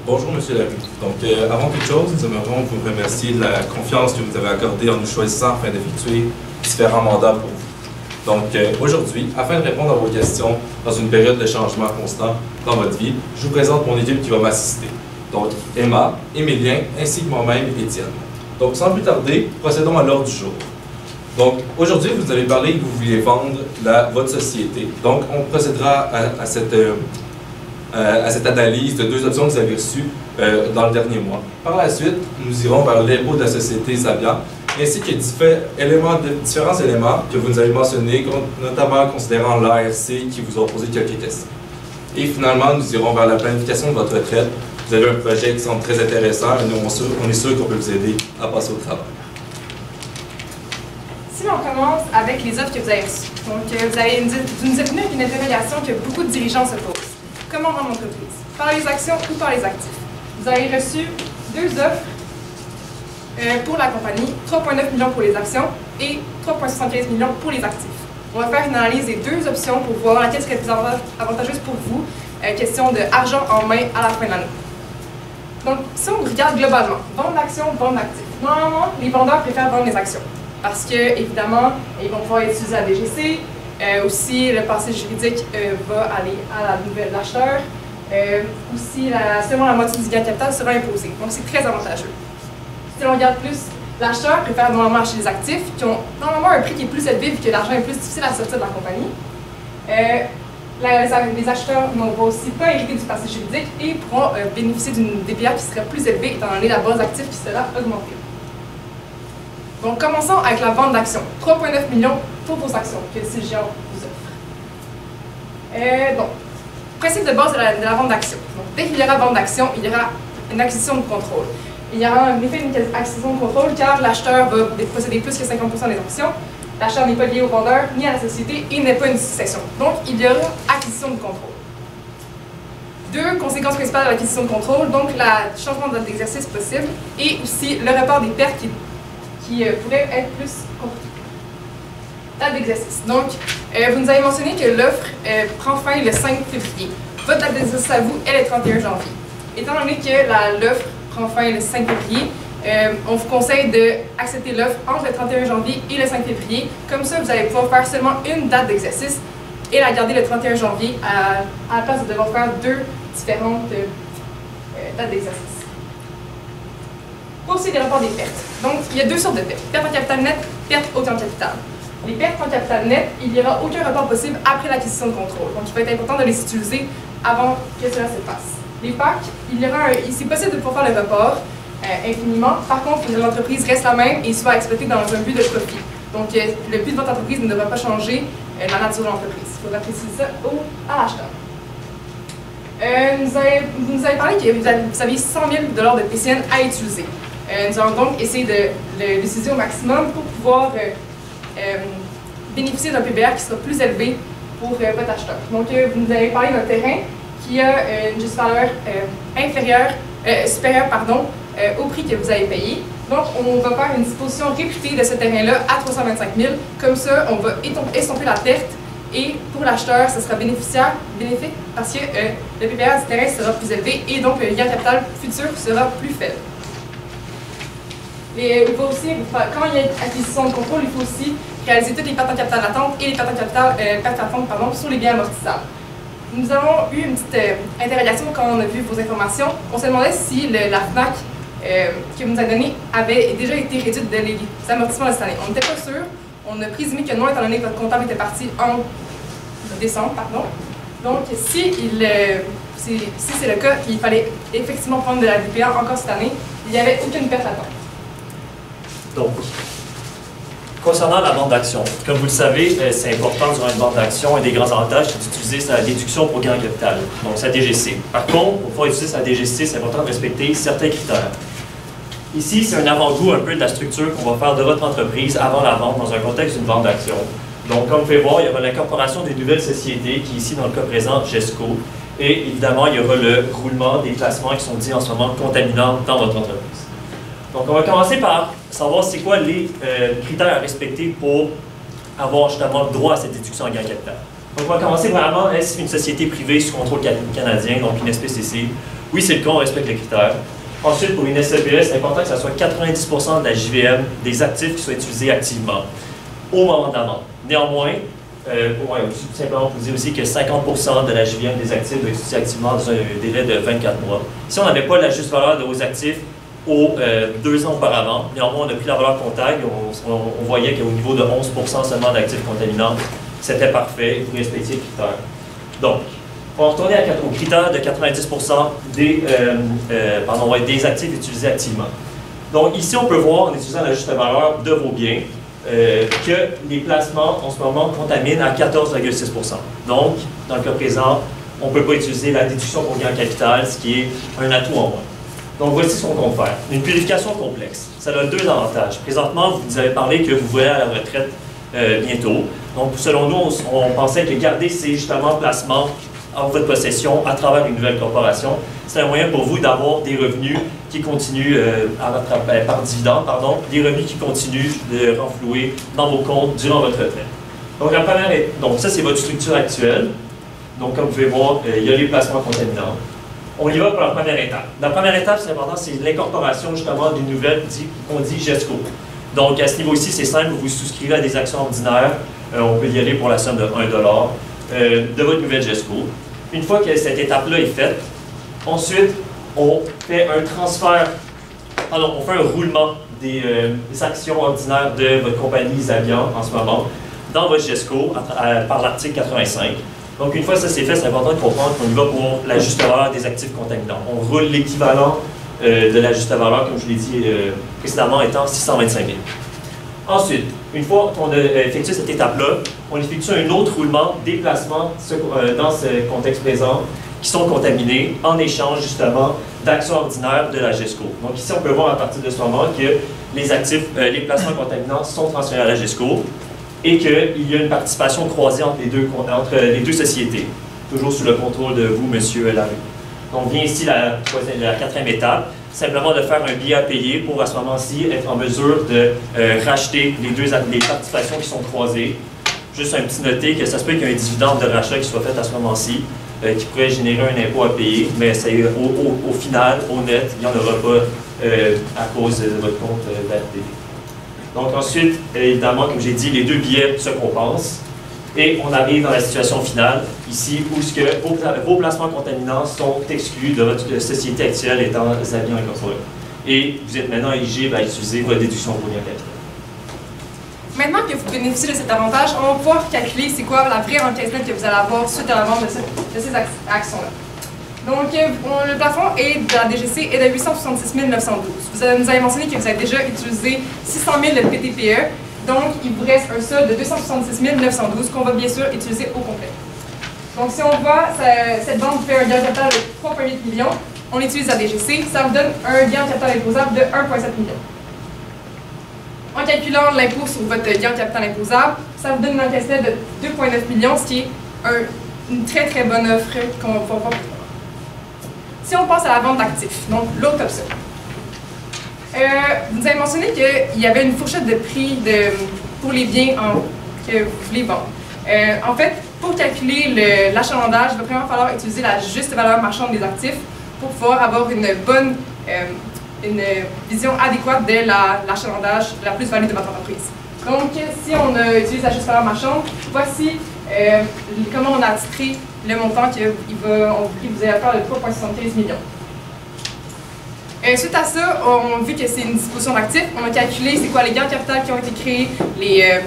Bonjour, M. Larue. Donc, avant toute chose, nous aimerions vous remercier de la confiance que vous avez accordée en nous choisissant afin d'effectuer différents mandats pour vous. Donc, aujourd'hui, afin de répondre à vos questions dans une période de changement constant dans votre vie, je vous présente mon équipe qui va m'assister. Donc, Emma, Émilien, ainsi que moi-même, Étienne. Donc, sans plus tarder, procédons à l'ordre du jour. Donc, aujourd'hui, vous avez parlé que vous vouliez vendre votre société. Donc, on procédera à cette analyse de deux options que vous avez reçues dans le dernier mois. Par la suite, nous irons vers l'impôt de la société Sabia, ainsi que différents éléments que vous nous avez mentionnés, notamment considérant l'ARC qui vous ont posé quelques questions. Et finalement, nous irons vers la planification de votre retraite. Vous avez un projet qui semble très intéressant et on est sûr qu'on peut vous aider à passer au travail. Si on commence avec les offres que vous avez reçues, donc vous nous êtes venu avec une interrogation que beaucoup de dirigeants se posent. Comment vendre l'entreprise? Par les actions ou par les actifs? Vous avez reçu deux offres pour la compagnie, 3,9 millions pour les actions et 3,75 millions pour les actifs. On va faire une analyse des deux options pour voir laquelle serait plus avantageuse pour vous, question d'argent en main à la fin de l'année. Donc, si on regarde globalement, vendre d'actions, vendre d'actifs. Normalement, les vendeurs préfèrent vendre les actions parce que, évidemment, ils vont pouvoir utiliser la DGC. Aussi, le passé juridique va aller à la nouvelle acheteur. Aussi, seulement la moitié du gain de capital sera imposé. Donc, c'est très avantageux. Si on regarde plus, l'acheteur préfère normalement acheter des actifs qui ont normalement un prix qui est plus élevé vu que l'argent est plus difficile à sortir de la compagnie. Les acheteurs ne vont aussi pas hériter du passé juridique et pourront bénéficier d'une DPA qui serait plus élevée étant donné la base active qui sera augmentée. Donc, commençons avec la vente d'actions. 3,9 millions pour vos actions que CGA vous offre. Donc, principe de base de la vente d'actions. Donc, dès qu'il y aura vente d'actions, il y aura une acquisition de contrôle. Il y aura en effet une acquisition de contrôle car l'acheteur va posséder plus que 50% des actions. L'acheteur n'est pas lié au vendeur ni à la société et n'est pas une succession. Donc, il y aura acquisition de contrôle. Deux conséquences principales de l'acquisition de contrôle, donc le changement de date d'exercice possible et aussi le report des pertes qui pourrait être plus compliqué. Date d'exercice. Donc, vous nous avez mentionné que l'offre prend fin le 5 février. Votre date d'exercice à vous est le 31 janvier. Étant donné que l'offre prend fin le 5 février, on vous conseille d'accepter l'offre entre le 31 janvier et le 5 février. Comme ça, vous allez pouvoir faire seulement une date d'exercice et la garder le 31 janvier à la place de devoir faire deux différentes dates d'exercice. Pour aussi des rapports des pertes. Donc, il y a deux sortes de pertes. Perte en capital net, perte autant en capital. Les pertes en capital net, il n'y aura aucun report possible après l'acquisition de contrôle. Donc, il va être important de les utiliser avant que cela se passe. Les PAC, c'est possible de pouvoir faire le report infiniment. Par contre, l'entreprise reste la même et soit exploitée dans un but de profit. Donc, le but de votre entreprise ne devra pas changer la nature de l'entreprise. Il faudra préciser ça à l'acheteur. Vous nous avez parlé que vous aviez 100 000 $ de PCN à utiliser. Nous allons donc essayer de l'utiliser au maximum pour pouvoir bénéficier d'un PBR qui sera plus élevé pour votre acheteur. Donc, vous nous avez parlé d'un terrain qui a une juste valeur supérieure au prix que vous avez payé. Donc, on va faire une disposition réputée de ce terrain-là à 325 000. Comme ça, on va estomper la perte et pour l'acheteur, ce sera bénéfique parce que le PBR du terrain sera plus élevé et donc le gain capital futur sera plus faible. Il faut aussi, quand il y a une acquisition de contrôle, il faut aussi réaliser toutes les pertes en capital latentes et les pertes en capital latentes sur les biens amortissables. Nous avons eu une petite interrogation quand on a vu vos informations. On se demandait si la FNAC que vous nous avez donnée avait déjà été réduite de les amortissements de cette année. On n'était pas sûr. On a présumé que non, étant donné que votre comptable était parti en décembre, pardon. Donc, si c'est le cas, qu'il fallait effectivement prendre de la DPA encore cette année, il n'y avait aucune perte latente. Donc, concernant la vente d'actions, comme vous le savez, c'est important durant une vente d'actions. Un des grands avantages, c'est d'utiliser sa déduction pour gain en capital, donc sa DGC. Par contre, pour pouvoir utiliser sa DGC, c'est important de respecter certains critères. Ici, c'est un avant-goût un peu de la structure qu'on va faire de votre entreprise avant la vente dans un contexte d'une vente d'actions. Donc, comme vous pouvez voir, il y aura l'incorporation des nouvelles sociétés, qui est ici dans le cas présent GESCO, et évidemment, il y aura le roulement des placements qui sont dits en ce moment contaminants dans votre entreprise. Donc, on va commencer par savoir c'est quoi les critères à respecter pour avoir justement le droit à cette déduction en gain capital. Donc, on va commencer vraiment, est-ce une société privée sous contrôle canadien, donc une SPCC, Oui, c'est le cas, on respecte les critères. Ensuite, pour une SLBS, c'est important que ça soit 90% de la JVM des actifs qui soient utilisés activement au moment de la vente. Néanmoins, tout simplement pour dire aussi que 50% de la JVM des actifs doit être utilisé activement dans un délai de 24 mois. Si on n'avait pas la juste valeur de vos actifs aux 2 ans auparavant, néanmoins, on a pris la valeur comptable et on voyait qu'au niveau de 11% seulement d'actifs contaminants, c'était parfait et vous respectiez les critères. Donc, on va retourner au critère de 90% des actifs utilisés activement. Donc ici, on peut voir, en utilisant la juste valeur de vos biens, que les placements, en ce moment, contaminent à 14,6%. Donc, dans le cas présent, on ne peut pas utiliser la déduction pour gain en capital, ce qui est un atout en moins. Donc voici ce qu'on compte faire. Une purification complexe. Ça a 2 avantages. Présentement, vous nous avez parlé que vous voulez à la retraite bientôt. Donc, selon nous, on pensait que garder ces justement placements en votre possession à travers une nouvelle corporation, c'est un moyen pour vous d'avoir des revenus qui continuent par dividende, des revenus qui continuent de renflouer dans vos comptes durant votre retraite. Donc, ça, c'est votre structure actuelle. Donc, comme vous pouvez voir, il y a les placements contaminants. On y va pour la première étape. La première étape, c'est important, c'est l'incorporation justement d'une nouvelle qu'on dit GESCO. Donc, à ce niveau-ci, c'est simple, vous vous souscrivez à des actions ordinaires. On peut y aller pour la somme de 1 $, de votre nouvelle GESCO. Une fois que cette étape-là est faite, ensuite, on fait un transfert, on fait un roulement des actions ordinaires de votre compagnie Zabian en ce moment dans votre GESCO par l'article 85. Donc, une fois que ça c'est fait, c'est important de comprendre qu'on y va pour la juste valeur des actifs contaminants. On roule l'équivalent de la juste valeur, comme je l'ai dit précédemment, étant 625 000. Ensuite, une fois qu'on a effectué cette étape-là, on effectue un autre roulement des placements dans ce contexte présent qui sont contaminés en échange justement d'actions ordinaires de la GESCO. Donc ici, on peut voir à partir de ce moment que les placements contaminants sont transférés à la GESCO et qu'il y a une participation croisée entre les deux sociétés, toujours sous le contrôle de vous, M. Larue. Donc vient ici la 4e étape, simplement de faire un billet à payer pour à ce moment-ci être en mesure de racheter les participations qui sont croisées. Juste un petit noté que ça se peut qu'il y ait un dividende de rachat qui soit fait à ce moment-ci, qui pourrait générer un impôt à payer, mais au final, au net, il n'y en aura pas à cause de votre compte d'AFD. Donc ensuite, évidemment, comme j'ai dit, les 2 billets se compensent. Et on arrive dans la situation finale, ici, où vos placements contaminants sont exclus de votre société actuelle étant Zabian Incorporé. Et vous êtes maintenant éligible à utiliser votre déduction pour gain capital. Maintenant que vous bénéficiez de cet avantage, on va pouvoir calculer c'est quoi la vraie encaisse nette que vous allez avoir suite à la vente de ces actions-là. Donc, le plafond de la DGC est de 866 912. Vous nous avez mentionné que vous avez déjà utilisé 600 000 de PTPE. Donc, il vous reste un solde de 266 912 qu'on va bien sûr utiliser au complet. Donc, si on voit, cette vente fait un gain capital de 3,8 millions. On utilise la DGC, ça vous donne un gain capital imposable de 1,7 million. En calculant l'impôt sur votre gain capital imposable, ça vous donne une encaisse nette de 2,9 millions, ce qui est une très très bonne offre qu'on va pouvoir voir. Si on passe à la vente d'actifs, donc l'autre option. Vous avez mentionné qu'il y avait une fourchette de prix pour les biens que vous voulez vendre. En fait, pour calculer l'achalandage, il va vraiment falloir utiliser la juste valeur marchande des actifs pour pouvoir avoir une vision adéquate de l'achalandage, de la plus-value de votre entreprise. Donc, si on utilise la juste valeur marchande, voici comment on a attitré le montant qui vous allez faire de 3,75 millions. Suite à ça, vu que c'est une disposition d'actifs, on a calculé c'est quoi les gains de capital qui ont été créés, les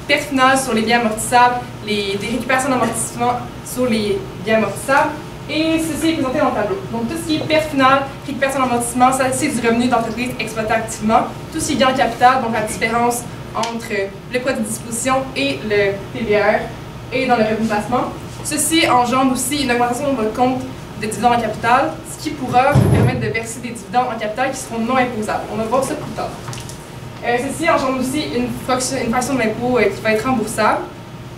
pertes finales sur les biens amortissables, des récupérations d'amortissement sur les biens amortissables, et ceci est présenté dans le tableau. Donc tout ce qui est perte finale, récupération d'amortissement, ça c'est du revenu d'entreprise exploité activement. Tout ce qui est gain de capital, donc la différence entre le poids de disposition et le TVR, et dans le revenu de placement. Ceci engendre aussi une augmentation de votre compte de dividendes en capital, ce qui pourra vous permettre de verser des dividendes en capital qui seront non imposables. On va voir ça plus tard. Ceci engendre aussi une fraction de l'impôt qui va être remboursable,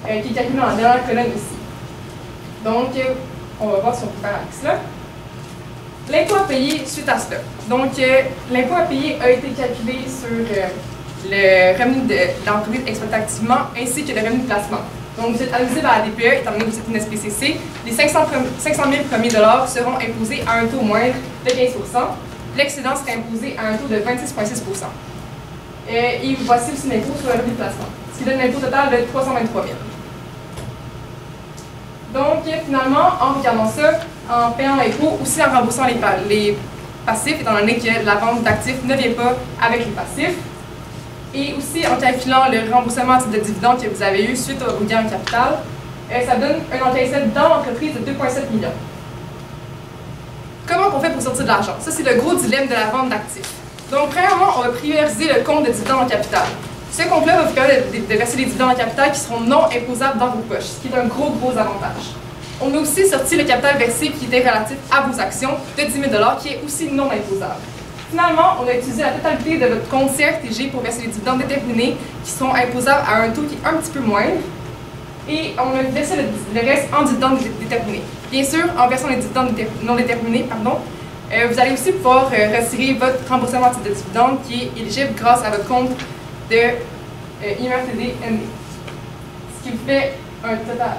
qui est calculée dans la dernière colonne ici. Donc, on va voir si on peut faire avec cela. L'impôt à payer suite à cela. Donc, l'impôt à payer a été calculé sur le revenu de l'entreprise exploitée activement ainsi que le revenu de placement. Donc, vous êtes admissible à la DPE, étant donné que vous êtes une SPCC. les 500 000 premiers dollars seront imposés à un taux moindre de 15 %. L'excédent sera imposé à un taux de 26,6 %. Et voici aussi l'impôt sur le revenu de placement, ce qui donne un impôt total de 323 000. Donc, finalement, en regardant ça, en payant l'impôt, aussi en remboursant les passifs, étant donné que la vente d'actifs ne vient pas avec les passifs, et aussi en calculant le remboursement à titre de dividende que vous avez eu suite au gain en capital, ça donne un encaissement dans l'entreprise de 2,7 millions. Comment on fait pour sortir de l'argent? Ça, c'est le gros dilemme de la vente d'actifs. Donc, premièrement, on va prioriser le compte de dividende en capital. Ce compte-là va vous permettre de verser des dividendes en capital qui seront non imposables dans vos poches, ce qui est un gros avantage. On a aussi sorti le capital versé qui était relatif à vos actions de 10 000 $, qui est aussi non imposable. Finalement, on a utilisé la totalité de votre compte CRTG pour verser les dividendes déterminés qui sont imposables à un taux qui est un petit peu moindre. Et on a versé le reste en dividendes déterminés. Bien sûr, en versant les dividendes non déterminés, vous allez aussi pouvoir retirer votre remboursement de dividendes qui est éligible grâce à votre compte de IMRTD ND. Ce qui vous fait un total...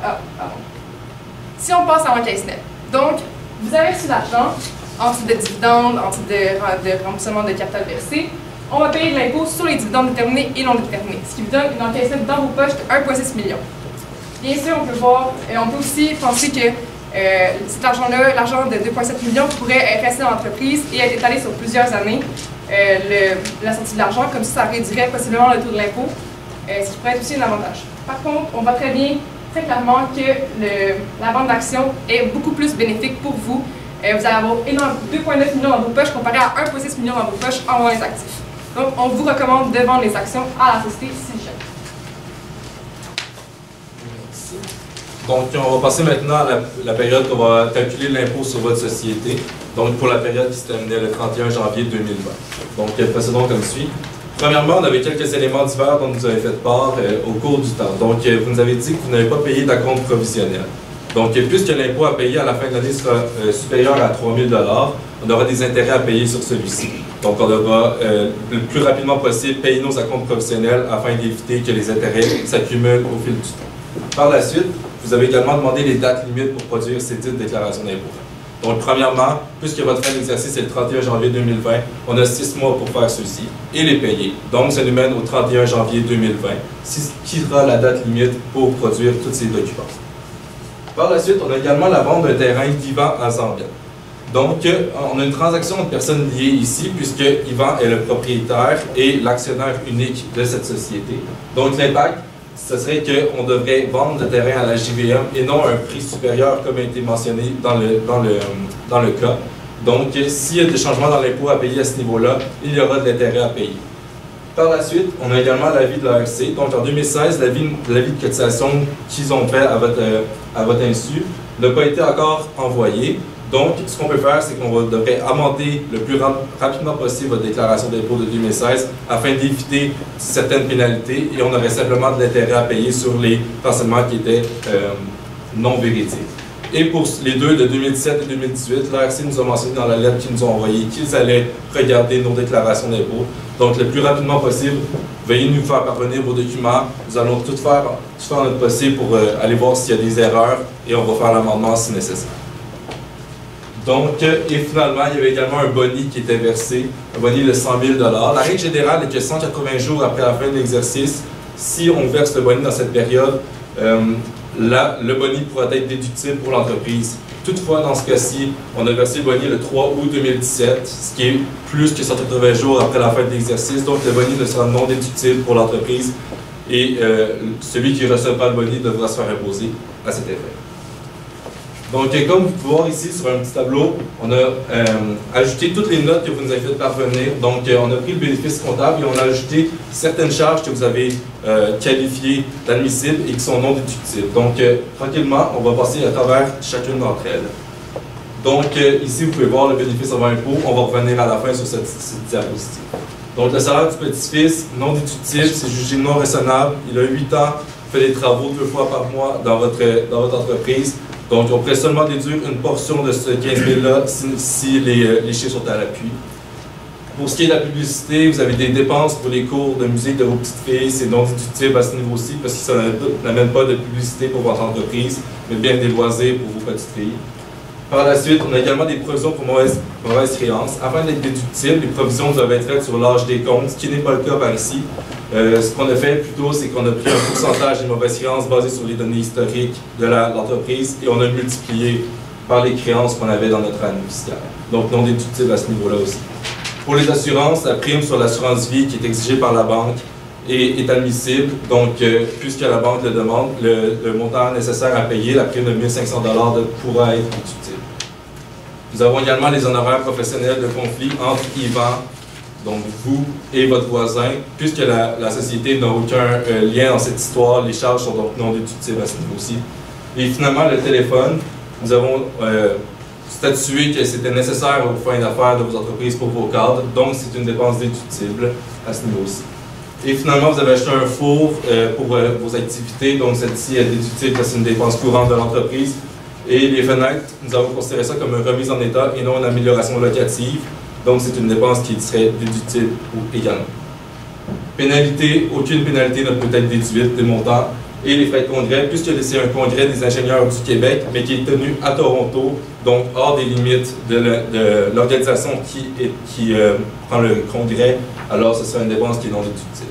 Si on passe à l'encaisse net, donc vous avez reçu l'argent en titre de dividendes, en titre de remboursement de capital versé. On va payer de l'impôt sur les dividendes déterminés et non déterminés, ce qui vous donne une encaisse nette dans vos poches de 1,6 million. Bien sûr, on peut aussi penser que cet argent-là, l'argent de 2,7 millions, pourrait rester dans l'entreprise et être étalé sur plusieurs années, la sortie de l'argent, comme ça réduirait possiblement le taux de l'impôt, ce qui pourrait être aussi un avantage. Par contre, on voit très clairement que la vente d'actions est beaucoup plus bénéfique pour vous. Vous allez avoir 2,9 millions dans vos poches comparé à 1,6 million dans vos poches en vendant les actifs. Donc, on vous recommande de vendre les actions à la société CIGEP. Donc, on va passer maintenant à la période qu'on va calculer l'impôt sur votre société. Donc, pour la période qui se terminait le 31 janvier 2020. Donc, procédons comme suit. Premièrement, on avait quelques éléments divers dont vous avez fait part au cours du temps. Donc, vous nous avez dit que vous n'avez pas payé d'acompte provisionnel. Donc, puisque l'impôt à payer à la fin de l'année sera supérieur à 3 000 $, on aura des intérêts à payer sur celui-ci. Donc, on devra le plus rapidement possible payer nos acomptes provisionnels afin d'éviter que les intérêts s'accumulent au fil du temps. Par la suite, vous avez également demandé les dates limites pour produire ces dites déclarations d'impôt. Donc, premièrement, puisque votre fin d'exercice est le 31 janvier 2020, on a 6 mois pour faire ceci et les payer. Donc, ça nous mène au 31 janvier 2020, qui sera la date limite pour produire tous ces documents. Par la suite, on a également la vente d'un terrain d'Yvan à Zambia. Donc, on a une transaction de personnes liées ici, puisque Yvan est le propriétaire et l'actionnaire unique de cette société. Donc, l'impact, ce serait qu'on devrait vendre le terrain à la JVM et non à un prix supérieur comme a été mentionné dans le cas. Donc, s'il y a des changements dans l'impôt à payer à ce niveau-là, il y aura de l'intérêt à payer. Par la suite, on a également l'avis de l'ARC. Donc, en 2016, l'avis de cotisation qu'ils ont fait à votre insu n'a pas été encore envoyé. Donc, ce qu'on peut faire, c'est qu'on devrait amender le plus rapidement possible votre déclaration d'impôt de 2016 afin d'éviter certaines pénalités et on aurait simplement de l'intérêt à payer sur les renseignements qui étaient non véridiques. Et pour les deux de 2017 et 2018, l'ARC nous a mentionné dans la lettre qu'ils nous ont envoyée qu'ils allaient regarder nos déclarations d'impôt. Donc, le plus rapidement possible, veuillez nous faire parvenir vos documents. Nous allons tout faire notre possible pour aller voir s'il y a des erreurs et on va faire l'amendement si nécessaire. Donc, et finalement, il y avait également un boni qui était versé, un boni de 100 000 $. La règle générale est que 180 jours après la fin de l'exercice, si on verse le boni dans cette période, le boni pourra être déductible pour l'entreprise. Toutefois, dans ce cas-ci, on a versé le boni le 3 août 2017, ce qui est plus que 180 jours après la fin de l'exercice, donc le boni ne sera non déductible pour l'entreprise et celui qui ne reçoit pas le boni devra se faire imposer à cet effet. Donc, comme vous pouvez voir ici sur un petit tableau, on a ajouté toutes les notes que vous nous avez fait parvenir. Donc, on a pris le bénéfice comptable et on a ajouté certaines charges que vous avez qualifiées d'admissibles et qui sont non déductibles. Donc, tranquillement, on va passer à travers chacune d'entre elles. Donc, ici, vous pouvez voir le bénéfice avant impôt. On va revenir à la fin sur cette diapositive. Donc, le salaire du petit-fils, non déductible, c'est jugé non raisonnable. Il a 8 ans, fait des travaux 2 fois par mois dans votre entreprise. Donc, on pourrait seulement déduire une portion de ce 15 000-là si les chiffres sont à l'appui. Pour ce qui est de la publicité, vous avez des dépenses pour les cours de musique de vos petites filles, c'est non déductible à ce niveau-ci parce que ça n'amène pas de publicité pour votre entreprise, mais bien des loisirs pour vos petites filles. Par la suite, on a également des provisions pour mauvaises créances. Afin d'être déductibles, les provisions doivent être faites sur l'âge des comptes, ce qui n'est pas le cas par ici. Ce qu'on a fait plutôt, c'est qu'on a pris un pourcentage des mauvaises créances basé sur les données historiques de l'entreprise et on a multiplié par les créances qu'on avait dans notre année fiscale. Donc non déductible à ce niveau-là aussi. Pour les assurances, la prime sur l'assurance vie qui est exigée par la banque est admissible. Donc, puisque la banque le demande, le montant nécessaire à payer, la prime de 1 500 pourra être déductible. Nous avons également les honoraires professionnels de conflit entre Yvan, donc vous et votre voisin. Puisque la société n'a aucun lien dans cette histoire, les charges sont donc non déductibles à ce niveau-ci. Et finalement, le téléphone, nous avons statué que c'était nécessaire aux fins d'affaires de vos entreprises pour vos cadres, donc c'est une dépense déductible à ce niveau-ci. Et finalement, vous avez acheté un four pour vos activités, donc celle-ci est déductible parce que c'est une dépense courante de l'entreprise. Et les fenêtres, nous avons considéré ça comme une remise en état et non une amélioration locative, donc c'est une dépense qui serait déductible également. Pénalité, aucune pénalité ne peut être déduite des montants. Et les frais de congrès, puisque c'est un congrès des ingénieurs du Québec, mais qui est tenu à Toronto, donc hors des limites de l'organisation qui prend le congrès, alors ce sera une dépense qui est non déductible.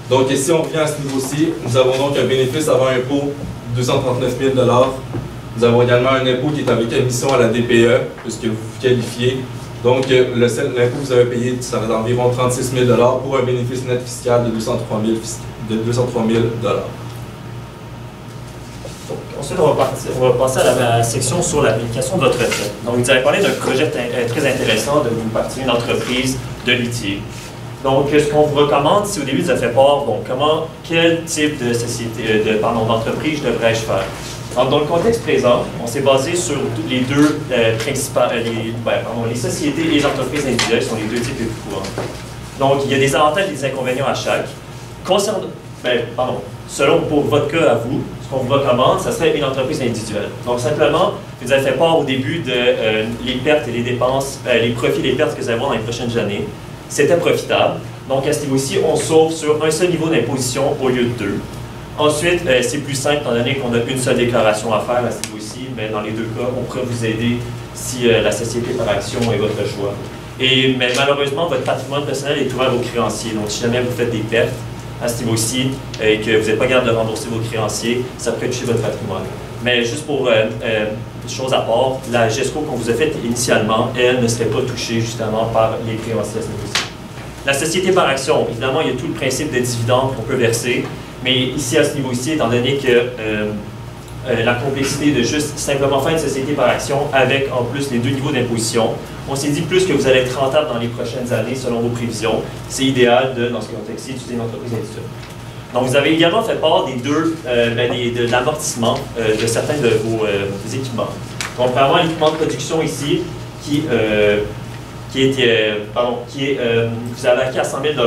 Donc si on revient à ce niveau-ci, nous avons donc un bénéfice avant impôt de 239 000 $. Nous avons également un impôt qui est avec admission à la DPE, puisque vous vous qualifiez. Donc l'impôt que vous avez payé, ça va d'environ 36 000 $ pour un bénéfice net fiscal de 203 000 $. Donc, ensuite, on va passer à la section sur l'application de votre retraite. Donc, vous avez parlé d'un projet très intéressant de vous partir une entreprise de litier. Donc, ce qu'on vous recommande, si au début vous avez fait part, bon, quel type de société, d'entreprise devrais-je faire? Alors, dans le contexte présent, on s'est basé sur les deux principales, les sociétés et les entreprises individuelles sont les deux types les plus courants. Donc, il y a des avantages et des inconvénients à chaque. Selon pour votre cas à vous, ce qu'on vous recommande, ça serait une entreprise individuelle. Donc, simplement, vous avez fait part au début de les pertes et les dépenses, les profits et les pertes que vous allez avoir dans les prochaines années. C'était profitable. Donc, à ce niveau-ci, on sauve sur un seul niveau d'imposition au lieu de deux. Ensuite, c'est plus simple, étant donné qu'on a une seule déclaration à faire à ce niveau-ci, mais dans les deux cas, on pourrait vous aider si la société par action est votre choix. Mais malheureusement, votre patrimoine personnel est ouvert aux créanciers. Donc, si jamais vous faites des pertes à ce niveau-ci et que vous n'êtes pas capable de rembourser vos créanciers, ça pourrait toucher votre patrimoine. Mais juste pour chose à part, la GESCO qu'on vous a faite initialement, elle ne serait pas touchée justement par les créanciers à ce niveau-ci. La société par action, évidemment, il y a tout le principe de dividendes qu'on peut verser, mais ici, à ce niveau-ci, étant donné que la complexité de juste simplement faire une société par action avec en plus les deux niveaux d'imposition, on s'est dit plus que vous allez être rentable dans les prochaines années selon vos prévisions, c'est idéal dans ce contexte-ci d'utiliser une entreprise individuelle. Donc vous avez également fait part des de l'amortissement de certains de vos équipements. Donc vraiment l'équipement de production ici vous avez acquis à 100 000 $.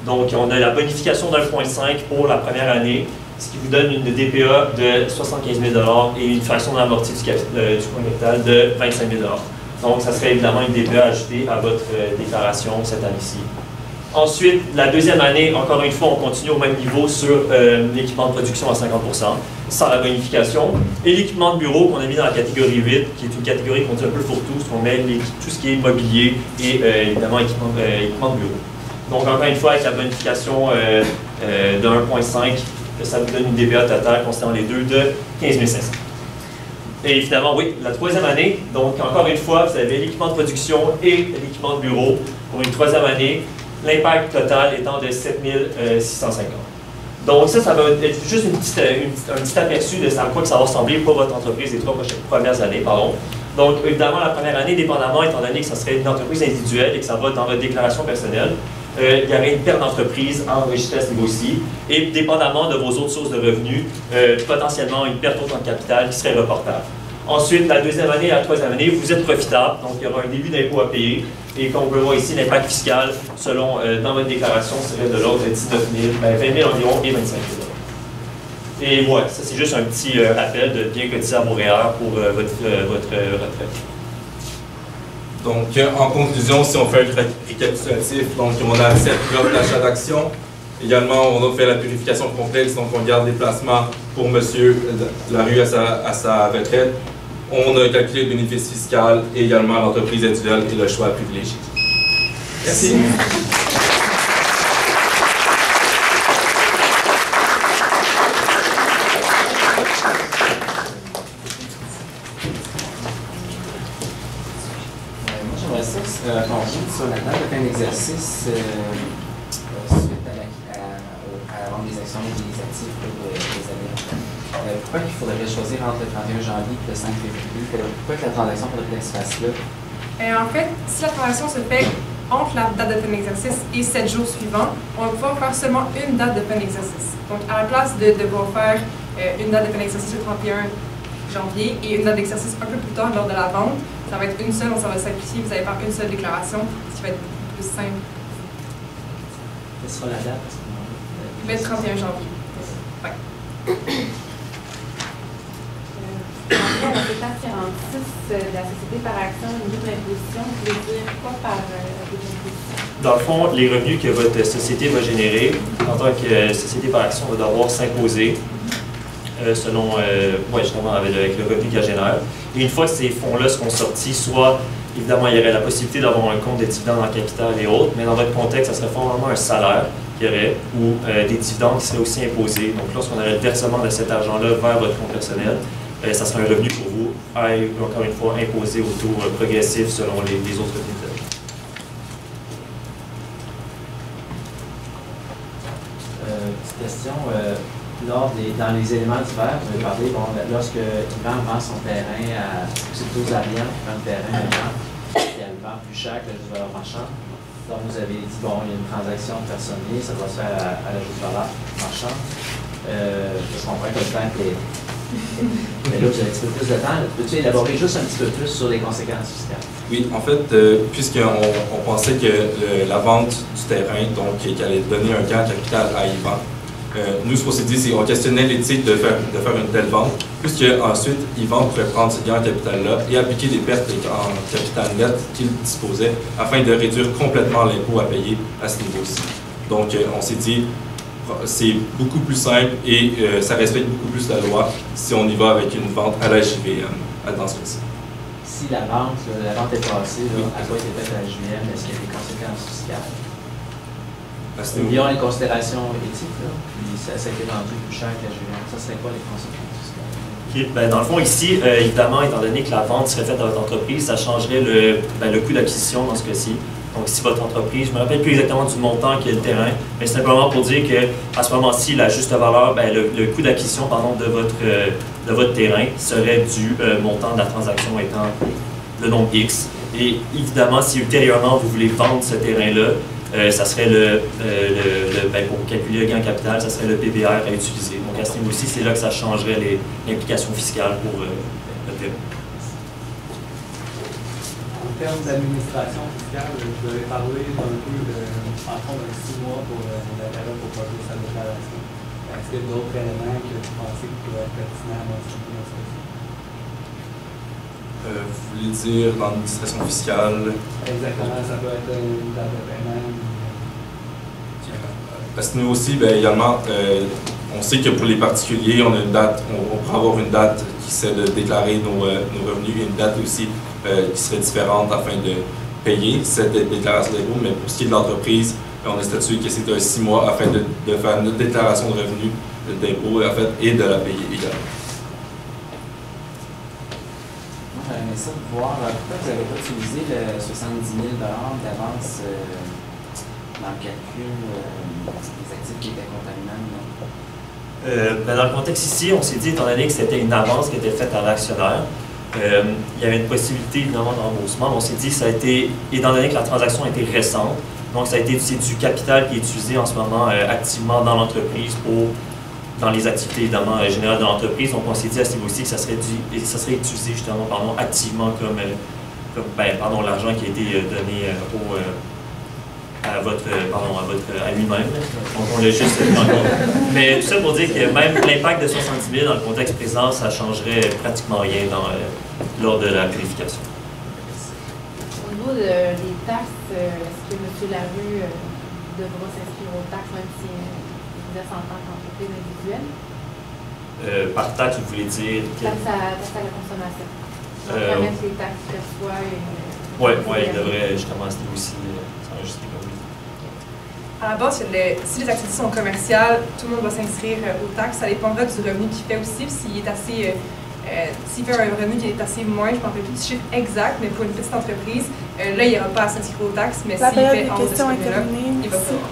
Donc on a la bonification d'1,5 pour la première année, ce qui vous donne une DPA de 75 000 $ et une fraction d'amorti du capital de 25 000 $. Donc, ça serait évidemment une DPA ajoutée à votre déclaration cette année-ci. Ensuite, la deuxième année, encore une fois, on continue au même niveau sur l'équipement de production à 50 %, sans la bonification. Et l'équipement de bureau qu'on a mis dans la catégorie 8, qui est une catégorie qu'on dit un peu fourre-tout, parce qu'on met tout ce qui est mobilier et évidemment équipement de bureau. Donc, encore une fois, avec la bonification de 1,5, ça vous donne une DPA totale considérant les deux de 15 500. Et finalement, oui, la troisième année, donc encore une fois, vous avez l'équipement de production et l'équipement de bureau pour une troisième année, l'impact total étant de 7 650. Donc ça va être juste un petit aperçu de à quoi que ça va ressembler pour votre entreprise les 3 premières années. Donc évidemment, la première année, dépendamment, étant donné que ça serait une entreprise individuelle et que ça va dans votre déclaration personnelle, il y aurait une perte d'entreprise enregistrée à ce niveau-ci et dépendamment de vos autres sources de revenus, potentiellement une perte au temps de capital qui serait reportable. Ensuite, la deuxième année et la troisième année, vous êtes profitable, donc il y aura un début d'impôt à payer. Et comme on peut voir ici, l'impact fiscal, selon dans votre déclaration, serait de l'ordre de 19 000, 20 000 environ et 25 000 $. Et voilà, ça c'est juste un petit appel de bien cotiser à vos REER pour votre retraite. Donc, en conclusion, si on fait un récapitulatif, donc on a 7 blocs d'achat d'actions. Également, on a fait la purification complexe, donc on garde les placements pour monsieur la rue à sa retraite. On a calculé le bénéfice fiscal et également l'entreprise individuelle et le choix privilégié. Merci. Moi, j'aimerais ça qu'on joue sur la table de fin d'exercice suite à la vente des actions et des actifs pour les années. Pourquoi il faudrait choisir entre le 31 janvier et le 5 février? Pourquoi la transaction faudrait qu'elle se fasse là? En fait, si la transaction se fait entre la date de fin d'exercice et 7 jours suivants, on va pouvoir faire seulement une date de fin d'exercice. Donc, à la place de devoir faire une date de fin d'exercice le 31 janvier et une date d'exercice un peu plus tard lors de la vente, ça va être une seule, donc ça va simplifier, vous allez faire une seule déclaration, ce qui va être beaucoup plus simple. Quelle sera la date? Le 31 janvier. Ouais. Après, la séquence 46 de la société par action, au niveau de l'imposition, vous voulez dire quoi par l'imposition? Dans le fond, les revenus que votre société va générer, en tant que société par action, va devoir s'imposer selon, justement, avec le revenu qu'elle génère. Et une fois que ces fonds-là seront sortis, soit, évidemment, il y aurait la possibilité d'avoir un compte de dividendes en capital et autres, mais dans votre contexte, ça serait probablement un salaire qu'il y aurait ou des dividendes qui seraient aussi imposés. Donc, lorsqu'on aurait le versement de cet argent-là vers votre compte personnel, ça serait un revenu pour vous, encore une fois, imposé au taux progressif selon les autres revenus de la vie. Petite question. Dans les éléments divers, vous avez parlé, lorsque Yvan vend son terrain c'est plutôt Zarian qui vend le terrain maintenant, et elle le vend plus cher que la juste valeur marchande. Donc vous avez dit, il y a une transaction de personnier, ça doit se faire à la juste valeur marchande. Je comprends que le temps est. Mais là, vous avez un petit peu plus de temps. Peux-tu élaborer juste un petit peu plus sur les conséquences fiscales? Oui, en fait, puisqu'on pensait que la vente du terrain, donc, qu'elle allait donner un gain capital à Yvan, nous, ce qu'on s'est dit, c'est qu'on questionnait l'éthique de faire une telle vente, puisque ensuite, Yvan pouvait prendre ce gain en capital-là et appliquer des pertes en capital net qu'il disposait afin de réduire complètement l'impôt à payer à ce niveau-ci. Donc, on s'est dit, c'est beaucoup plus simple et ça respecte beaucoup plus la loi si on y va avec une vente à la JVM dans ce cas-ci. Si la vente est passée, là, à quoi était faite à la JVM, est-ce qu'il y a des conséquences fiscales? Il y a les considérations éthiques, là, puis ça a été vendu plus cher que la JVM. Ça serait quoi les conséquences fiscales? Okay. Ben, dans le fond, ici, évidemment, étant donné que la vente serait faite dans votre entreprise, ça changerait le coût d'acquisition dans ce cas-ci. Donc, si votre entreprise, je ne me rappelle plus exactement du montant qu'est le terrain, mais simplement pour dire qu'à ce moment-ci, la juste valeur, le coût d'acquisition de votre terrain serait du montant de la transaction étant le nombre X. Et évidemment, si ultérieurement vous voulez vendre ce terrain-là, ça serait pour calculer le gain capital, ça serait le PBR à utiliser. Donc, à ce niveau-ci, c'est là que ça changerait l'implication fiscale pour le terrain. En termes d'administration fiscale, vous avez parlé d'un peu de 6 mois pour la période pour produire sa déclaration. Est-ce qu'il y a d'autres éléments que vous pensez qui pourraient être pertinents à mentionner dans ça? Vous voulez dire l'administration fiscale? Exactement, ça peut être une date de paiement. À ce niveau-ci, également, on sait que pour les particuliers, on a une date, on pourrait avoir une date qui serait de déclarer nos revenus et une date aussi qui serait différente afin de payer cette déclaration d'impôt. Mais pour ce qui est de l'entreprise, on a statué que c'était 6 mois afin de faire notre déclaration de revenus d'impôt et de la payer également. Moi, j'aurais aimé ça de voir pourquoi vous n'avez pas utilisé le 70 000 d'avance dans le calcul des actifs qui étaient contaminants. Dans le contexte ici, on s'est dit, étant donné que c'était une avance qui était faite à l'actionnaire, il y avait une possibilité évidemment de remboursement. On s'est dit, ça a été, étant donné que la transaction a été récente, donc c'est du capital qui est utilisé en ce moment activement dans l'entreprise dans les activités évidemment générales de l'entreprise. Donc on s'est dit à ce niveau-ci que ça serait utilisé justement activement comme l'argent qui a été donné à lui-même. Donc, on l'a juste mis en compte. Mais tout ça pour dire que même l'impact de 70 000 dans le contexte présent, ça ne changerait pratiquement rien lors de la purification. Au niveau des taxes, est-ce que M. Larue devra s'inscrire aux taxes, même si il exerce en tant qu'entreprise individuelle? Par taxe, vous voulez dire... Taxe à la consommation. Donc, remettre les taxes qu'il reçoit. Oui, il devrait justement aussi s'enregistrer comme lui. À la base, si les activités sont commerciales, tout le monde va s'inscrire aux taxes. Ça dépendra du revenu qu'il fait aussi. S'il est assez, s'il fait un revenu qui est assez moins, je ne me rappelle plus du chiffre exact, mais pour une petite entreprise, là, il n'y aura pas à s'inscrire aux taxes. Mais s'il fait en haut de ce revenu-là, il va pouvoir.